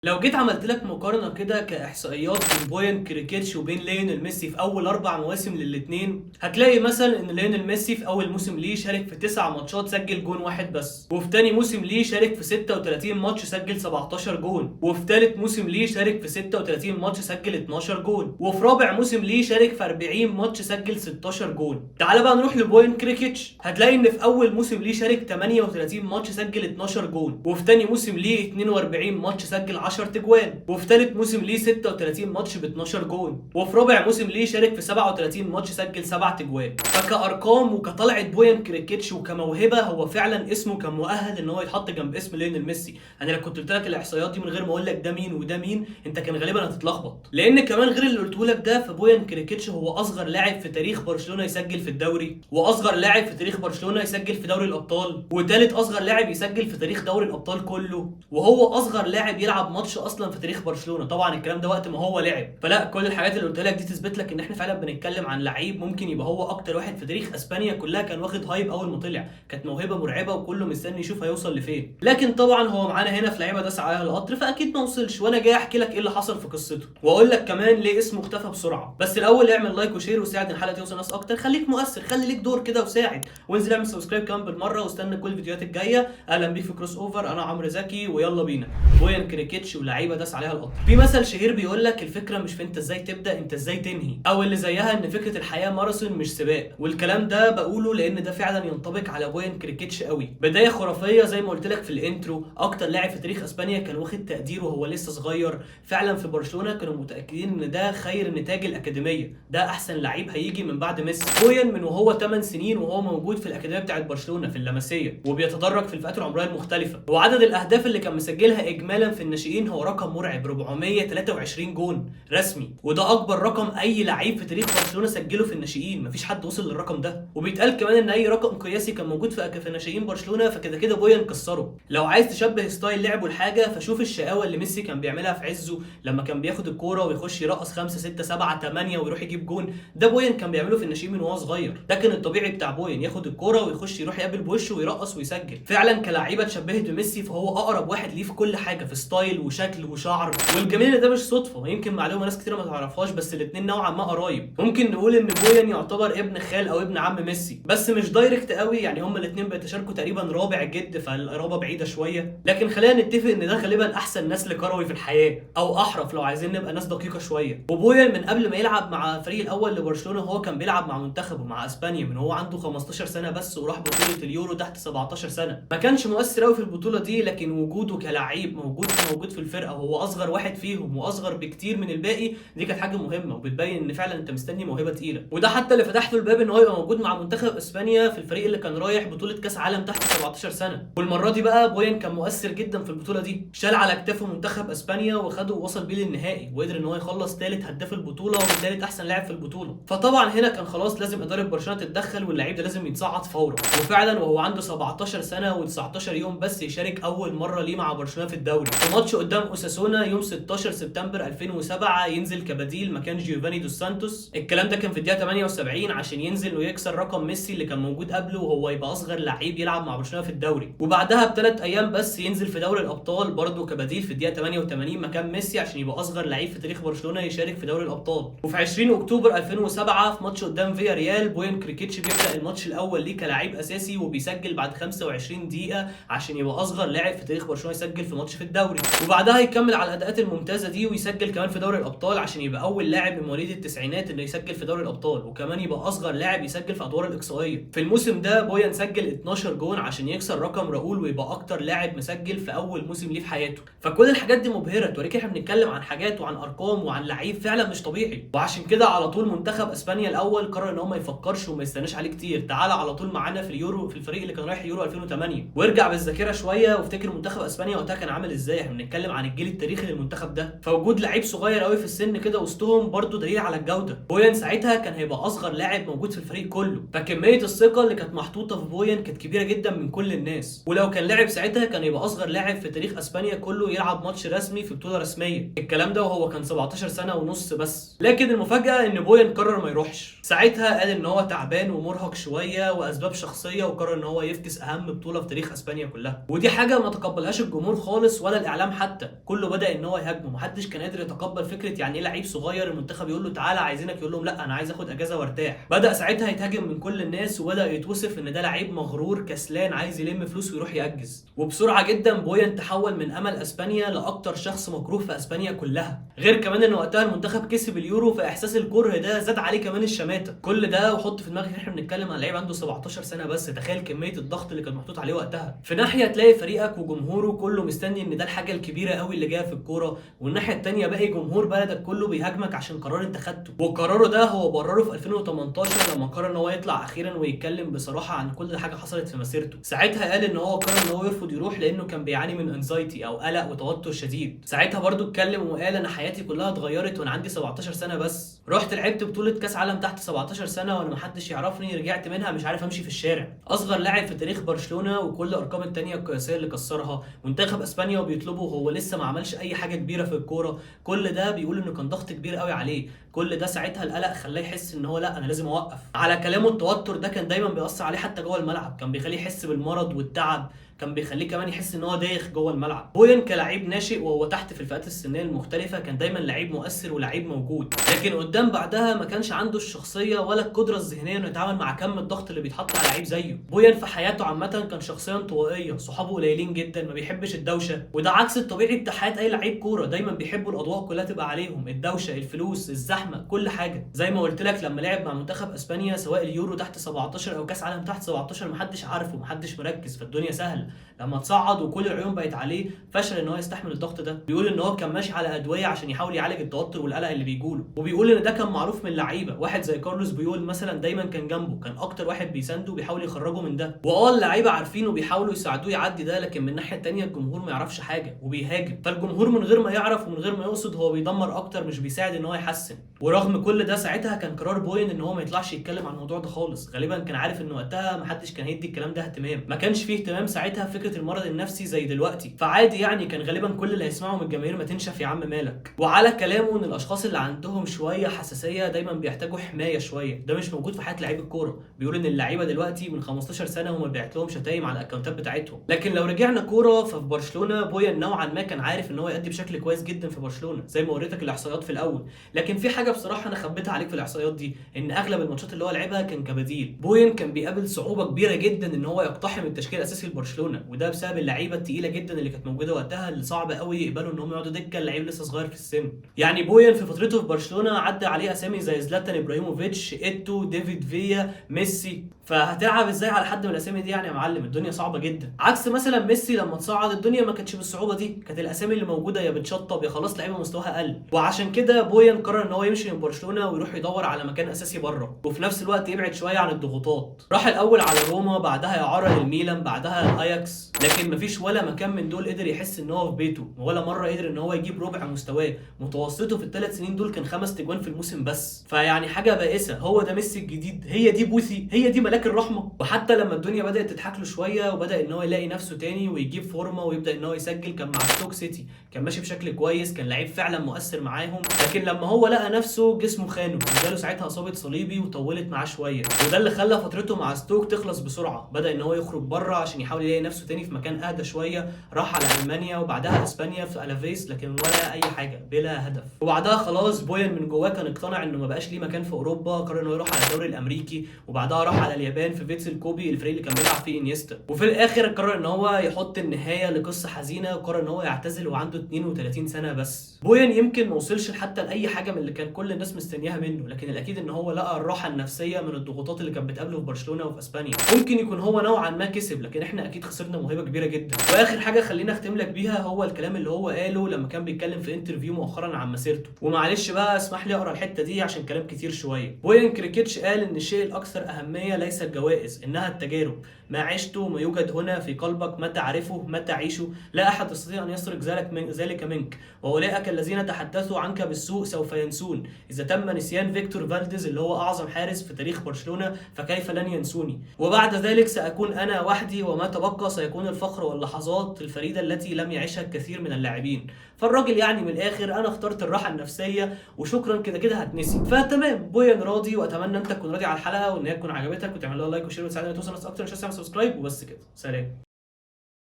لو جيت عملت لك مقارنة كده كإحصائيات بين بويان كريكيتش وبين ليونيل ميسي في أول 4 مواسم للاتنين، هتلاقي مثلا إن ليونيل ميسي في أول موسم ليه شارك في 9 ماتشات سجل جون واحد بس، وفي تاني موسم ليه شارك في 36 ماتش سجل 17 جون، وفي تالت موسم ليه شارك في 36 ماتش سجل 12 جون، وفي رابع موسم ليه شارك في 40 ماتش سجل 16 جون. تعال بقى نروح لبويان كريكيتش، هتلاقي إن في أول موسم ليه شارك 38 ماتش سجل 12 جون، وفي تاني موسم ليه 42 ماتش سجل 10 تجوان، وفي ثالث موسم ليه 36 ماتش ب 12 جون، وفي رابع موسم ليه شارك في 37 ماتش سجل 7 تجوان. فكأرقام وكطلعة بويان كريكيتش وكموهبة هو فعلا اسمه كان مؤهل ان هو يتحط جنب اسم ليونيل ميسي. انا لو كنت قلت لك الاحصائيات دي من غير ما اقول لك ده مين وده مين، انت كان غالبا هتتلخبط، لان كمان غير اللي قلته لك ده، فبويان كريكيتش هو اصغر لاعب في تاريخ برشلونة يسجل في الدوري، واصغر لاعب في تاريخ برشلونة يسجل في دوري الابطال، وثالث اصغر لاعب يسجل في تاريخ دوري الابطال كله، وهو اصغر لاعب يلعب ماتش اصلا في تاريخ برشلونه. طبعا الكلام ده وقت ما هو لعب. فلا، كل الحاجات اللي قلت لك دي تثبت لك ان احنا فعلا بنتكلم عن لعيب ممكن يبقى هو اكتر واحد في تاريخ اسبانيا كلها كان واخد هايب اول ما طلع، كانت موهبه مرعبه وكله مستني يشوف هيوصل لفين. لكن طبعا هو معانا هنا في لعيبه داس عليها القطر، فاكيد ما وصلش، وانا جاي احكي لك ايه اللي حصل في قصته، واقول لك كمان ليه اسمه اختفى بسرعه. بس الاول اعمل لايك وشير وساعد ان الحلقه توصل ناس اكتر، خليك مؤثر، خلي ليك دور كده وساعد، وانزل اعمل سبسكرايب كمان بالمره، واستنى كل الفيديوهات الجايه. اهلا بيك في كروس اوفر، انا عمرو زكي، ويلا بينا. بويان كريكيتش ولعيبه داس عليها القطر. في مثل شهير بيقول لك الفكره مش في انت ازاي تبدا، انت ازاي تنهي، او اللي زيها ان فكره الحياه ماراثون مش سباق. والكلام ده بقوله لان ده فعلا ينطبق على بويان كريكيتش قوي. بدايه خرافيه زي ما قلت لك في الانترو، اكتر لاعب في تاريخ اسبانيا كان واخد تقدير وهو لسه صغير. فعلا في برشلونه كانوا متاكدين ان ده خير نتاج الاكاديميه، ده احسن لعيب هيجي من بعد ميسي. بويان من وهو 8 سنين وهو موجود في الاكاديميه بتاعه برشلونه في اللمسيه، وبيتدرج في الفئات العمريه المختلفه، وعدد الاهداف اللي كان مسجلها اجمالا في الناشئين هو رقم مرعب، 423 جون رسمي، وده اكبر رقم اي لعيب في تاريخ برشلونه سجله في الناشئين، مفيش حد وصل للرقم ده. وبيتقال كمان ان اي رقم قياسي كان موجود في ناشئين برشلونه فكده كده بويان كسره. لو عايز تشبه ستايل لعبه لحاجه، فشوف الشقاوه اللي ميسي كان بيعملها في عزه لما كان بياخد الكوره ويخش يرقص 5 6 7 8 ويروح يجيب جون. ده بويان كان بيعمله في الناشئين من وهو صغير، ده كان الطبيعي بتاع بويان، ياخد الكوره ويخش يروح يقابل بوشه ويرقص ويسجل. فعلا كلاعيبه اتشبهت بميسي، فهو اقرب واحد ليه في كل حاجه، في ستايل وشكل وشعر. والجميل ان ده مش صدفه، يمكن معلومه ناس كتير ما تعرفهاش، بس الاثنين نوعا ما قرايب. ممكن نقول ان بويان يعتبر ابن خال او ابن عم ميسي، بس مش دايركت قوي، يعني هما الاثنين بيتشاركوا تقريبا رابع جد، فالقرابه بعيده شويه. لكن خلينا نتفق ان ده غالبا احسن نسل كروي في الحياه، او احرف لو عايزين نبقى ناس دقيقه شويه. وبويان من قبل ما يلعب مع الفريق الاول لبرشلونه هو كان بيلعب مع منتخبه مع اسبانيا من هو عنده 15 سنه بس، وراح بطوله اليورو تحت 17 سنه. ما كانش مؤثر قوي في البطوله دي، لكن وجوده كلاعب موجود في الفرقه، وهو اصغر واحد فيهم واصغر بكتير من الباقي، دي كانت حاجه مهمه، وبتبين ان فعلا انت مستني موهبه تقيله. وده حتى اللي فتح له الباب ان هو يبقى موجود مع منتخب اسبانيا في الفريق اللي كان رايح بطوله كاس عالم تحت 17 سنه. والمره دي بقى بويان كان مؤثر جدا في البطوله دي، شال على كتافه منتخب اسبانيا وخده ووصل بيه للنهائي، وقدر ان هو يخلص ثالث هداف البطوله وثالث احسن لاعب في البطوله. فطبعا هنا كان خلاص لازم اداره برشلونه تتدخل، واللعيب ده لازم يتصعد فورا. وفعلا وهو عنده 17 سنه و19 يوم بس يشارك اول مره ليه مع برشلونه في الدوري، في ماتش قدام اوساسونا يوم 16 سبتمبر 2007 ينزل كبديل مكان جيوفاني دوس سانتوس. الكلام ده كان في الدقيقه 78 عشان ينزل ويكسر رقم ميسي اللي كان موجود قبله، وهو يبقى اصغر لعيب يلعب مع برشلونه في الدوري. وبعدها ب3 ايام بس ينزل في دوري الابطال برضه كبديل في الدقيقه 88 مكان ميسي، عشان يبقى اصغر لعيب في تاريخ برشلونه يشارك في دوري الابطال. وفي 20 اكتوبر 2007 في ماتش قدام فيا ريال، بويان كريكيتش بيبدا الماتش الاول ليه كلاعب اساسي، وبيسجل بعد 25 دقيقه عشان يبقى اصغر لاعب في تاريخ برشلونه يسجل في ماتش في الدوري. وبعدها يكمل على الاداءات الممتازه دي ويسجل كمان في دوري الابطال، عشان يبقى اول لاعب من مواليد التسعينات انه يسجل في دوري الابطال، وكمان يبقى اصغر لاعب يسجل في ادوار الاقصائيه. في الموسم ده بويان سجل 12 جون عشان يكسر رقم راؤول ويبقى اكتر لاعب مسجل في اول موسم ليه في حياته. فكل الحاجات دي مبهره، توريك احنا بنتكلم عن حاجات وعن ارقام وعن لعيب فعلا مش طبيعي. وعشان كده على طول منتخب اسبانيا الاول قرر ان هو ما يفكرش وما يستناش عليه كتير، تعالى على طول معانا في اليورو، في الفريق اللي كان رايح يورو 2008. وارجع بالذاكره شويه وافتكر منتخب اسبانيا وقتها كان عامل ازاي. احنا بنتكلم عن الجيل التاريخي للمنتخب ده، فوجود لعيب صغير قوي في السن كده وسطهم برده دليل على الجوده. بويان ساعتها كان هيبقى اصغر لاعب موجود في الفريق كله، فكميه الثقه اللي كانت محطوطه في بويان كانت كبيره جدا من كل الناس. ولو كان لاعب ساعتها كان يبقى اصغر لاعب في تاريخ اسبانيا كله يلعب ماتش رسمي في بطوله رسميه، الكلام ده وهو كان 17 سنه ونص بس. لكن المفاجاه ان بويان قرر ما يروحش. ساعتها قال ان هو تعبان ومرهق شويه واسباب شخصيه، وقرر ان هو يفكس اهم بطوله في تاريخ اسبانيا كلها. ودي حاجه ما تقبلهاش الجمهور خالص ولا الاعلام حتى، حتى كله بدا ان هو يهاجمه، محدش كان قادر يتقبل فكره يعني ايه لعيب صغير المنتخب يقول له تعالى عايزينك، يقول لهم لا انا عايز اخد اجازه وارتاح. بدا ساعتها يتهاجم من كل الناس، وبدا يتوصف ان ده لعيب مغرور كسلان عايز يلم فلوس ويروح يأجز. وبسرعه جدا بويان تحول من امل اسبانيا لاكتر شخص مكروه في اسبانيا كلها. غير كمان ان وقتها المنتخب كسب اليورو، فاحساس الكره ده زاد عليه كمان الشماته. كل ده وحط في دماغك ان احنا بنتكلم عن لعيب عنده 17 سنه بس، تخيل كميه الضغط اللي كان محطوط عليه وقتها. في ناحيه تلاقي فريقك وجمهوره كله مستني ان ده الحاجه الكبيره قوي اللي جايه في الكوره، والناحيه الثانيه باقي جمهور بلدك كله بيهاجمك عشان قرار انت خدته. وقراره ده هو برره في 2018 لما قرر ان هو يطلع اخيرا ويتكلم بصراحه عن كل حاجه حصلت في مسيرته. ساعتها قال ان هو قرر ان هو يرفض يروح لانه كان بيعاني من انزايتي او قلق وتوتر شديد. ساعتها برضو اتكلم وقال انا حياتي كلها اتغيرت وانا عندي 17 سنه بس، رحت لعبت بطوله كاس عالم تحت 17 سنه وانا محدش يعرفني، رجعت منها مش عارف امشي في الشارع. اصغر لاعب في تاريخ برشلونه وكل الارقام الثانيه القياسيه اللي كسرها. منتخب اسبانيا وبيطلبه وهو لسه ما عملش اي حاجه كبيره في الكوره. كل ده بيقول انه كان ضغط كبير قوي عليه. كل ده ساعتها القلق خلاه يحس ان هو لا انا لازم اوقف. على كلامه التوتر ده كان دايما بيأثر عليه حتى جوه الملعب، كان بيخليه يحس بالمرض والتعب، كان بيخليه كمان يحس ان هو دايخ جوه الملعب. بويان كلاعب ناشئ وهو تحت في الفئات السنيه المختلفه كان دايما لعيب مؤثر ولعيب موجود، لكن قدام بعدها ما كانش عنده الشخصيه ولا القدره الذهنيه انه يتعامل مع كم الضغط اللي بيتحط على لعيب زيه. بويان في حياته عامه كان شخصيه انطوائيه، صحابه قليلين جدا، ما بيحبش الدوشه، وده عكس الطبيعي بتاع حياه اي لعيب كوره، دايما بيحبوا الاضواء كلها تبقى عليهم، الدوشه، الفلوس، الزحمه، كل حاجه. زي ما قلت لك لما لعب مع منتخب اسبانيا سواء اليورو تحت 17 او كاس عالم تحت 17 محدش عارفه، محدش مركز، فالدنيا سهله. لما تصعد وكل العيون بقت عليه فشل ان هو يستحمل الضغط ده. بيقول ان هو كان ماشي على ادويه عشان يحاول يعالج التوتر والقلق اللي بيجوله، وبيقول ان ده كان معروف من لعيبه، واحد زي كارلوس بيقول مثلا دايما كان جنبه، كان اكتر واحد بيسانده وبيحاول يخرجه من ده. اللعيبه عارفين وبيحاولوا يساعدوه يعدي ده، لكن من الناحيه الثانيه الجمهور ما يعرفش حاجه وبيهاجم، فالجمهور من غير ما يعرف ومن غير ما يقصد هو بيدمر اكتر مش بيساعد ان هو يحسن. ورغم كل ده ساعتها كان قرار بوين ان هو ما يطلعش يتكلم عن الموضوع ده خالص. غالبا كان عارف ان وقتها محدش كان هيدي الكلام ده اهتمام، ما كانش فيه اهتمام ساعتها فكره المرض النفسي زي دلوقتي، فعادي يعني كان غالبا كل اللي هيسمعه من الجماهير ما تنشف يا عم مالك. وعلى كلامه ان الاشخاص اللي عندهم شويه حساسيه دايما بيحتاجوا حمايه شويه، ده مش موجود في حياه لعيب الكوره. بيقول ان اللعيبه دلوقتي من 15 سنه وما بيعت لهم شتايم على الاكونتات بتاعتهم. لكن لو رجعنا كوره ففي برشلونه بويان نوعا ما كان عارف ان هو يأدي بشكل كويس جدا في برشلونه زي ما وريتك الاحصائيات في الاول، لكن في حاجه بصراحه انا خبيتها عليك في الاحصائيات دي، ان اغلب الماتشات اللي هو لعبها كان كبديل. بويان كان بيقابل صعوبه كبيره جدا ان هو يقتحم التشكيل الاساسي لبرشلونه، وده بسبب اللعيبه الثقيله جدا اللي كانت موجوده وقتها اللي صعب قوي يقبلوا ان هم يقعدوا دكه، اللعيب لسه صغير في السن. يعني بويان في فترته في برشلونه عدى عليه اسامي زي زلاتان ابراهيموفيتش، ايتو، ديفيد فيا، ميسي، فهتلعب ازاي على حد من الاسامي دي يعني يا معلم؟ الدنيا صعبه جدا. عكس مثلا ميسي لما تصعد الدنيا ما كانتش بالصعوبه دي، كانت الاسامي اللي موجوده يا بتشطب يا خلاص لعيبه مستواها قل. وعشان كده بويان قرر ان هو يمشي من برشلونه ويروح يدور على مكان اساسي بره، وفي نفس الوقت يبعد شويه عن الضغوطات. راح الاول على روما، بعدها اعاره للميلان، بعدها الاياكس، لكن مفيش ولا مكان من دول قدر يحس ان هو في بيته، ولا مره قدر ان هو يجيب ربع مستواه. متوسطه في الثلاث سنين دول كان 5 تجوان في الموسم بس، فيعني حاجه بائسه. هو ده ميسي الجديد، هي دي بوثي، هي دي ملاك الرحمه. وحتى لما الدنيا بدات تضحك له شويه وبدا ان هو يلاقي نفسه تاني ويجيب فورمه ويبدا ان هو يسجل، كان مع ستوك سيتي كان ماشي بشكل كويس، كان لعيب فعلا مؤثر معاهم، لكن لما هو لقى نفسه جسمه خانه وجاله ساعتها اصابه صليبي وطولت معاه شويه، وده اللي خلى فترته مع ستوك تخلص بسرعه. بدا ان هو يخرج بره عشان يحاول يلاقي نفسه تاني في مكان اهدى شويه، راح على المانيا وبعدها اسبانيا في الافيس، لكن ولا اي حاجه، بلا هدف. وبعدها خلاص بويان من جواه كان اقتنع انه ما بقاش ليه مكان في اوروبا، قرر انه يروح على الدوري الامريكي، وبعدها راح على اليابان في فيتسل كوبي الفريق اللي كان بيلعب فيه انيستا. وفي الاخر قرر ان هو يحط النهايه لقصه حزينه، وقرر ان هو يعتزل وعنده 32 سنه بس. بويان يمكن ما وصلش حتى لاي حاجه من اللي كان كل الناس مستنياها منه، لكن الاكيد ان هو لقى الراحه النفسيه من الضغوطات اللي كانت بتقابله في برشلونه وفي اسبانيا. ممكن يكون هو نوعا ما كسب، لكن احنا اكيد خسرنا موهبه كبيره جدا. واخر حاجه خلينا اختم لك بيها هو الكلام اللي هو قاله لما كان بيتكلم في انترفيو مؤخرا عن مسيرته، ومعلش بقى اسمح لي اقرا الحته دي عشان كلام كتير شويه. بويان كريكيتش قال ان الشيء الاكثر اهميه ليس الجوائز، انها التجارب. ما عشته، ما يوجد هنا في قلبك، ما تعرفه، ما تعيشه، لا احد يستطيع ان يسرق ذلك منك، واولئك الذين تحدثوا عنك بالسوء سوف ينسون. اذا تم نسيان فيكتور فالديز اللي هو اعظم حارس في تاريخ برشلونه فكيف لن ينسوني؟ وبعد ذلك ساكون انا وحدي، وما تبقى سيكون الفخر واللحظات الفريده التي لم يعيشها الكثير من اللاعبين. فالراجل يعني من الاخر انا اخترت الراحه النفسيه وشكرا، كده كده هتنسي. فتمام، بويان راضي، واتمنى انت تكون راضي على الحلقه وان هي تكون عجبتك، وتعمل لها لايك وشير وتساعدنا توصل ناس اكتر. مش هتنسى سبسكرايب وبس كده، سلام.